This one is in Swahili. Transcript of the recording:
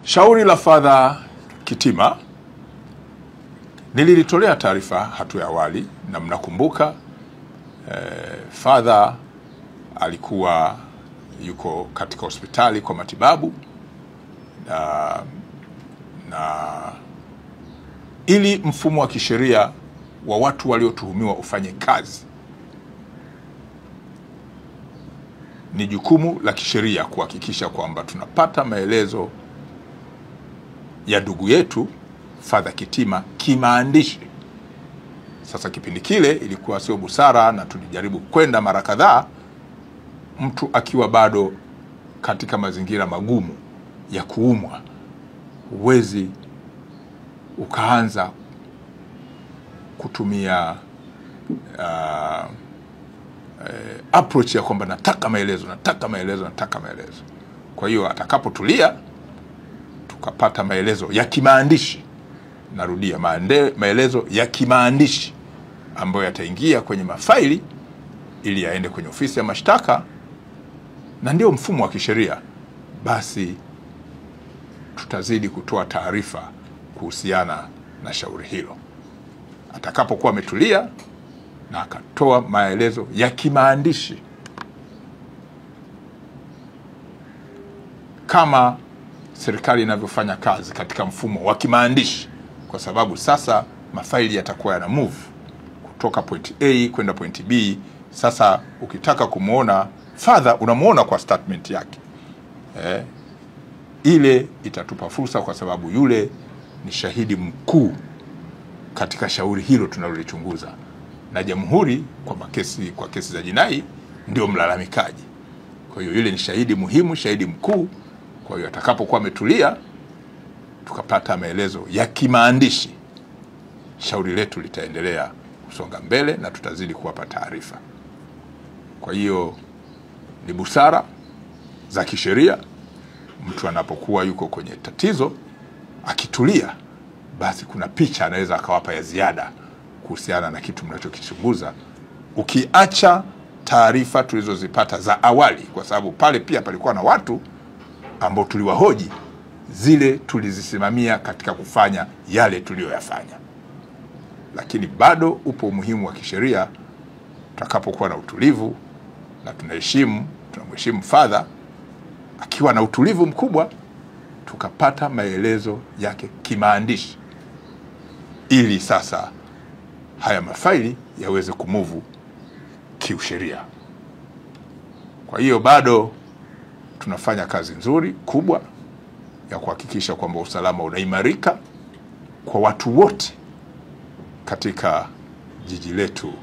Shauri la Father Kitima nililitolea taarifa hatua ya awali, na mnakumbuka Father alikuwa yuko katika hospitali kwa matibabu na ili mfumo wa kisheria wa watu waliotuhumiwa ufanye kazi, ni jukumu la kisheria kuhakikisha kwamba tunapata maelezo ya ndugu yetu Father Kitima kimaandishi. Sasa kipindi kile ilikuwa sio busara, na tulijaribu kwenda mara kadhaa, mtu akiwa bado katika mazingira magumu ya kuumwa, huwezi ukaanza kutumia approach ya kwamba nataka maelezo. Kwa hiyo atakapotulia tukapata maelezo ya kimaandishi, narudia, maelezo ya kimaandishi ambayo yataingia kwenye mafaili ili yaende kwenye ofisi ya mashtaka, na ndio mfumo wa kisheria, basi tutazidi kutoa taarifa kuhusiana na shauri hilo. Atakapokuwa ametulia na akatoa maelezo ya kimaandishi kama serikali inavyofanya kazi katika mfumo wa kimaandishi, kwa sababu sasa mafaili yatakuwa yana move kutoka point A kwenda point B. Sasa ukitaka kumuona Father unamuona kwa statement yake. Ile itatupa fursa, kwa sababu yule ni shahidi mkuu katika shauri hilo tunalolichunguza, na jamhuri kwa kesi za jinai ndio mlalamikaji. Kwa hiyo yule ni shahidi muhimu, shahidi mkuu. Kwa hiyo atakapokuwa ametulia tukapata maelezo ya kimaandishi, shauri letu litaendelea kusonga mbele na tutazidi kuwapa taarifa. Kwa hiyo ni busara za kisheria, mtu anapokuwa yuko kwenye tatizo akitulia, basi kuna picha anaweza akawapa ya ziada kuhusiana na kitu mnachokichunguza, ukiacha taarifa tulizozipata za awali, kwa sababu pale pia palikuwa na watu ambao tuliwahoji, zile tulizisimamia katika kufanya yale tuliyoyafanya. Lakini bado upo umuhimu wa kisheria tutakapokuwa na utulivu, na tunamheshimu Father akiwa na utulivu mkubwa, tukapata maelezo yake kimaandishi, ili sasa haya mafaili yaweze kumuvu kiusheria. Kwa hiyo bado tunafanya kazi nzuri kubwa ya kuhakikisha kwamba usalama unaimarika kwa watu wote katika jiji letu